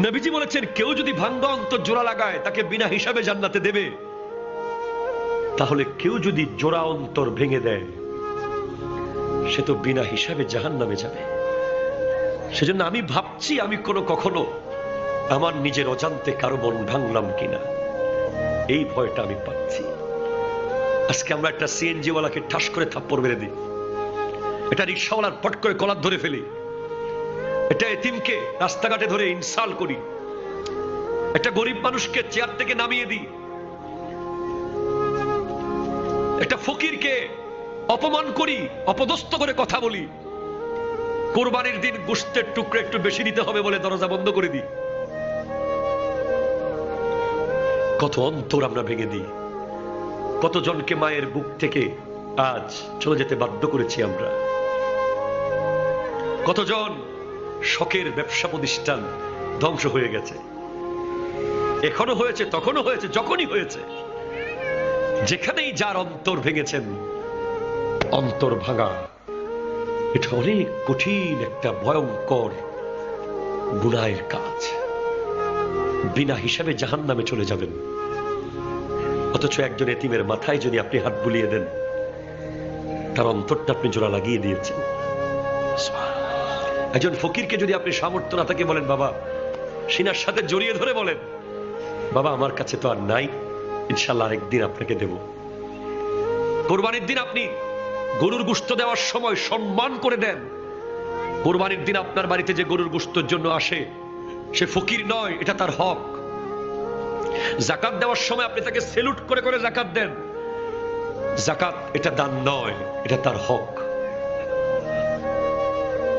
নবীজি বলেছেন কেউ যদি ভাঙ্গা অন্তর জোড়া লাগায় তাকে বিনা হিসাবে জান্নাতে দেবে, তাহলে কেউ যদি জোড়া অন্তর ভেঙে দেয় সে তো বিনা হিসাবে জাহান্নামে যাবে। সেজন্য আমি ভাবছি আমি কখনো আমার নিজের অজান্তে কারো মন ভাঙলাম কিনা, এই ভয়টা আমি পাচ্ছি। আজকে আমরা একটা সিএনজি ওয়ালাকে ঠাস করে থাপ্পড় মেরে দিই, এটা রিক্সাওয়ালার পট করে কলার ধরে ফেলি, এটা এতিমকে রাস্তাঘাটে ধরে ইনসাল্ট করি, একটা গরিব মানুষকে চেয়ার থেকে নামিয়ে দিই, একটা ফকিরকে অপমান করি, অপদস্থ করে কথা বলি, কোরবানির দিন গোশতের টুকরো একটু বেশি দিতে হবে বলে দরজা বন্ধ করে দিই। কত অন্তর আমরা ভেঙে দিই, কতজনকে মায়ের বুক থেকে আজ চলে যেতে বাধ্য করেছি আমরা, কতজন শখের ব্যবসা প্রতিষ্ঠান ধ্বংস হয়ে গেছে, এখনো হয়েছে, তখনও হয়েছে, যখনই হয়েছে। যেখানেই যার অন্তর ভেঙেছেন, অন্তর ভাঙা এটা অনেক কঠিন একটা ভয়ঙ্কর গুনাহের কাজ, বিনা হিসাবে জাহান্নামে চলে যাবেন। অথচ একজন এতিমের মাথায় যদি আপনি হাত বুলিয়ে দেন, তার অন্তরটা আপনি জোড়া লাগিয়ে দিয়েছেন। একজন ফকিরকে যদি আপনি সামর্থ্য না থাকে বলেন বাবা, সিনার সাথে জড়িয়ে ধরে বলেন বাবা আমার কাছে তো আর নাই, ইনশাআল্লাহ আরেকদিন আপনাকে দেব। কোরবানির দিন আপনি গরুর গোশত দেওয়ার সময় সম্মান করে দেন। কোরবানির দিন আপনার বাড়িতে যে গরুর গোশতের জন্য আসে সে ফকির নয়, এটা তার হক। যাকাত দেওয়ার সময় আপনি তাকে সেলুট করে করে যাকাত দেন, যাকাত এটা দান নয়, এটা তার হক।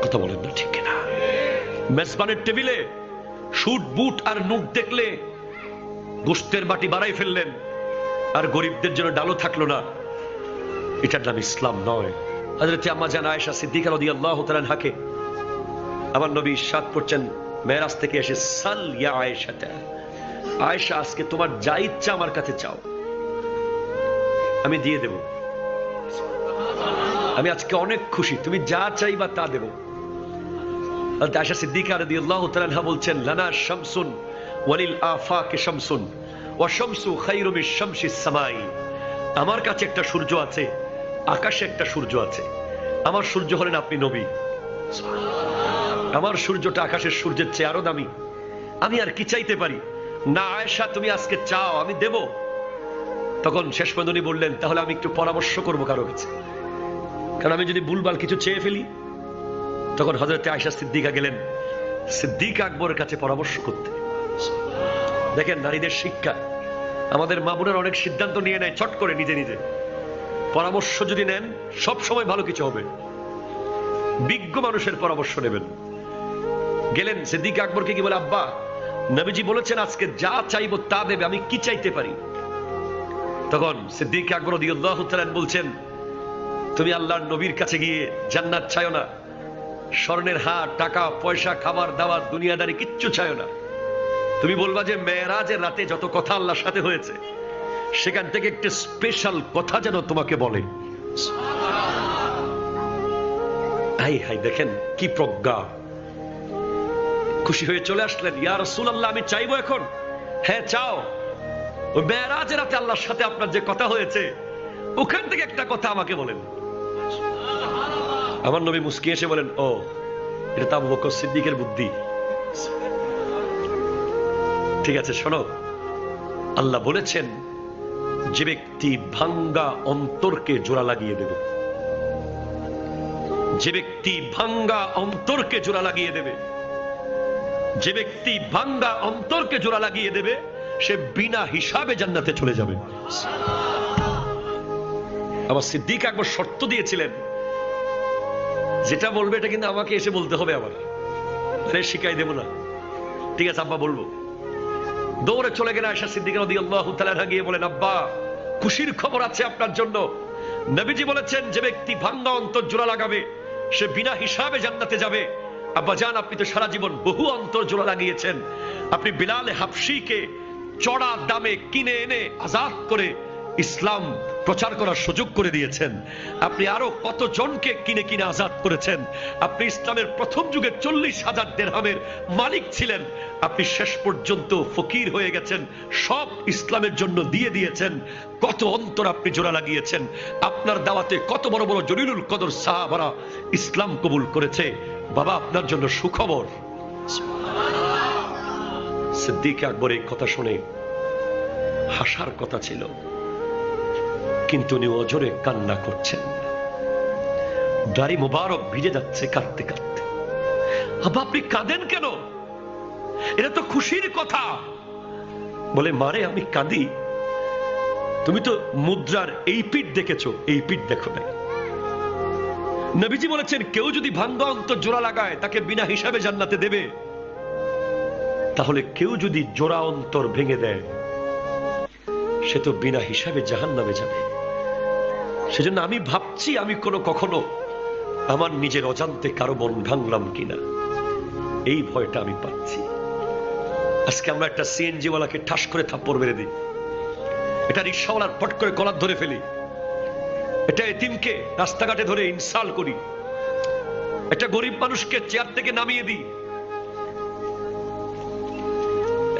কথা বলেন না ঠিক না? মেজবানের টেবিলে শুট বুট আর নুক দেখলে গোশতের বাটি বাড়াই ফেললেন, আর গরিবদের জন্য ডালও থাকলো না, এটার নাম ইসলাম নয়। হযরত আম্মা জান আয়েশা সিদ্দিকা রাদিয়াল্লাহু তাআলা আনহাকে আমার নবী ইরশাদ করছেন মেরাজ থেকে এসে, সাল ইয়া আয়েশা, আয়েশা আজকে তোমার যা ইচ্ছা আমার কাছে চাও, আমি দিয়ে দেব। আমি আজকে অনেক খুশি, তুমি যা চাইবা তা দেব। হযরত আয়েশা সিদ্দিকা রাদিয়াল্লাহু তাআলা আনহা বলছেন, লানা শামসুন ওয়ালিল আফাকি শামসুন ওয়া শামসু খায়রু মিশ শামসিস সামাই। আমার কাছে একটা সূর্য আছে, আকাশে একটা সূর্য আছে, আমার সূর্য হলেন আপনি নবী। আমার সূর্যটা আকাশের সূর্যের চেয়ে আরো দামি, আমি আর কি চাইতে পারি? না আয়েশা তুমি আজকে চাও, আমি দেব। তখন শেষ পর্যন্ত উনি বললেন তাহলে আমি একটু পরামর্শ করবো কারো কাছে, কারণ আমি যদি ভুলভাল কিছু চেয়ে ফেলি। তখন হযরত আয়েশা সিদ্দিকা গেলেন সিদ্দিক আকবরের কাছে পরামর্শ করতে। দেখেন নারীদের শিক্ষা, আমাদের মা বোনের অনেক সিদ্ধান্ত নিয়ে নেয় চট করে নিজে নিজে। পরামর্শ যদি নেন সব সময় ভালো কিছু হবে, বিজ্ঞ মানুষের পরামর্শ নেবেন। গেলেন সিদ্দিক আকবরকে কি বলে, আব্বা নবীজি বলেছেন আজকে যা চাইবো তা দেবে, আমি কি চাইতে পারি? তখন সিদ্দিক আকবর রাদিয়াল্লাহু তাআলা বলছেন, তুমি আল্লাহর নবীর কাছে গিয়ে জান্নাত চাইও না, স্বর্ণের হার, টাকা পয়সা, খাবার দাবার, দুনিয়াদারি কিচ্ছু চাইও না। তুমি বলবা যে মেরাজের রাতে যত কথা আল্লাহর সাথে হয়েছে সেখান থেকে একটা স্পেশাল কথা যেন তোমাকে বলে। হাই হাই, দেখেন কি প্রজ্ঞা! খুশি হয়ে চলে আসলেন, ইয়া রাসূলুল্লাহ আমি চাইবো এখন। হ্যাঁ চাও। ওই মেরাজের রাতে আল্লাহর সাথে আপনার যে কথা হয়েছে ওখান থেকে একটা কথা আমাকে বলেন। আমার নবী মুস্কি এসে বলেন, ও এটা তো আবু বকর সিদ্দিকের বুদ্ধি। ঠিক আছে শোনো, আল্লাহ বলেছেন যে ব্যক্তি ভাঙ্গা অন্তরকে জোড়া লাগিয়ে দেবে, যে ব্যক্তি ভাঙ্গা অন্তরকে জোড়া লাগিয়ে দেবে, যে ব্যক্তি ভাঙ্গা অন্তরকে জোড়া লাগিয়ে দেবে সে বিনা হিসাবে জান্নাতে চলে যাবে। আবার সিদ্দিক আকবর শর্ত দিয়েছিলেন, যেটা বলবে এটা কিন্তু আমাকে এসে বলতে হবে, আবার শিখাই দেব না। ঠিক আছে আব্বা বলবো। দৌড়ে চলে গেলে আয়েশা সিদ্দিকা রাদিয়াল্লাহু তাআলা আনহা গিয়ে বলেন, আব্বা খুশির খবর আছে আপনার জন্য, নবীজি বলেছেন যে ব্যক্তি ভাঙ্গা অন্তর জোড়া লাগাবে সে বিনা হিসাবে জান্নাতে যাবে। আব্বা জান আপনি তো সারা জীবন বহু অন্তর জোড়া লাগিয়েছেন, আপনি বিলাল হাবশিকে চড়া দামে কিনে এনে আজাদ করে ইসলাম প্রচার করার সুযোগ করে দিয়েছেন। আপনি আরো কত জনকে কিনে কিনে আজাদ করেছেন। আপনি ইসলামের প্রথম যুগে 40,000 দিরহামের মালিক ছিলেন, আপনি শেষ পর্যন্ত ফকির হয়ে গেছেন, সব ইসলামের জন্য দিয়ে দিয়েছেন। কত অন্তর আপনি জোড়া লাগিয়েছেন। আপনার দাওয়াতে কত বড় বড় জলিলুল কদর সাহাবারা ইসলাম কবুল করেছে। বাবা, আপনার জন্য সুখবর। সিদ্দিক আকবর এই কথা শুনে হাসার কথা ছিল, কিন্তু উনি অজরে কান্না করছেন। দাড়ি মুবারক ভিজে যাচ্ছে কাঁদতে কাঁদতে। আব্বা, আপনি কাঁদেন কেন? এটা তো খুশির কথা। বলে, মারে আমি কাঁদি, তুমি তো মুদ্রার এই পিঠ দেখেছো, এই পিঠ দেখো নাই। নবীজি বলেছেন, কেউ যদি ভাঙ্গা অন্তর জোড়া লাগায় তাকে বিনা হিসাবে জান্নাতে দেবে। তাহলে কেউ যদি জোড়া অন্তর ভেঙে দেয় সে তো বিনা হিসাবে জাহান্নামে যাবে। সেজন্য আমি ভাবছি আমি কখনো আমার নিজের অজান্তে কারো মন ভাঙলাম কিনা, এই ভয়টা আমি পাচ্ছি। আজকে আমরা একটা সিএনজি ওয়ালাকে ঠাস করে থাপ্পড় মেরে দিই, এটা রিক্সাওয়ালার পট করে কলার ধরে ফেলি, এটা এতিমকে রাস্তাঘাটে ধরে ইনসাল্ট করি, একটা গরিব মানুষকে চেয়ার থেকে নামিয়ে দিই,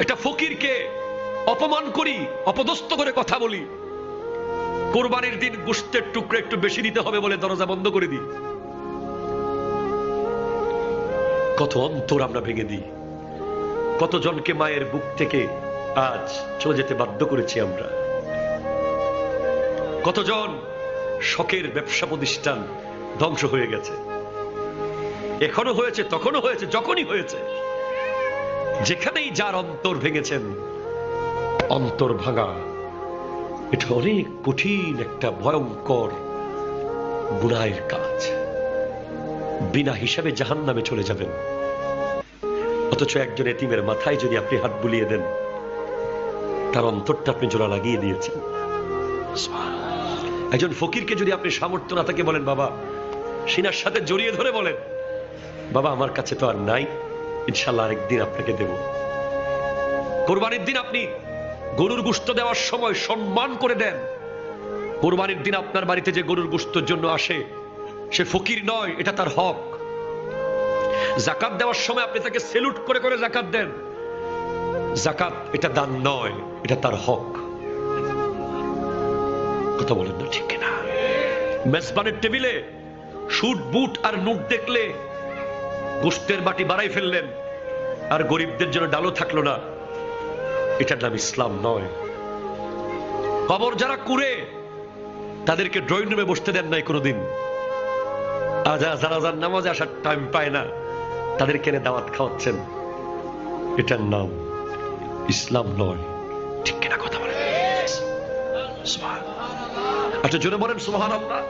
একটা ফকিরকে অপমান করি, অপদস্থ করে কথা বলি। কোরবানির দিন গোশতের টুকরো একটু বেশি দিতে হবে বলে দরজা বন্ধ করে দিই। কত অন্তর আমরা ভেঙে দিই। কতজনকে মায়ের বুক থেকে আজ চলে যেতে বাধ্য করেছি আমরা। কতজন শখের ব্যবসা প্রতিষ্ঠান ধ্বংস হয়ে গেছে। এখনো হয়েছে, তখনও হয়েছে, যখনই হয়েছে। যেখানেই যার অন্তর ভেঙেছেন, অন্তর ভাঙা এটা অনেক কঠিন একটা ভয়ঙ্কর গুনাহের কাজ। বিনা হিসাবে জাহান্নামে চলে যাবেন। অথচ একজন এতিমের মাথায় যদি আপনি হাত বুলিয়ে দেন, তার অন্তরটা আপনি জোড়া লাগিয়ে দিয়েছেন। একজন ফকিরকে যদি আপনি সামর্থ্য না থাকে বলেন, বাবা, সিনার সাথে জড়িয়ে ধরে বলেন, বাবা আমার কাছে তো আর নাই, ইনশাল্লাহ আরেকদিন আপনাকে দেব। কোরবানির দিন আপনি গরুর গোশত দেওয়ার সময় সম্মান করে দেন। কোরবানির দিন আপনার বাড়িতে যে গরুর গোশতের জন্য আসে সে ফকির নয়, এটা তার হক। যাকাত দেওয়ার সময় আপনি তাকে সেলুট করে করে যাকাত দেন। যাকাত এটা দান নয়, এটা তার হক। কথা বলেন না ঠিক না? মেজবানের টেবিলে শুট বুট আর নোট দেখলে গোশতের বাটি বাড়াই ফেললেন, আর গরিবদের জন্য ডালও থাকলো না, এটার নাম ইসলাম নয়। কবর যারা কুড়ে তাদেরকে ড্রয়িং রুমে বসতে দেন নাই কোনোদিন। জানাজার নামাজে আসার টাইম পায় না, তাদেরকে এনে দাওয়াত খাওয়াচ্ছেন, এটার নাম ইসলাম নয়। ঠিক কিনা কথা বলেন? আচ্ছা, জোরে বলেন সুবহানাল্লাহ।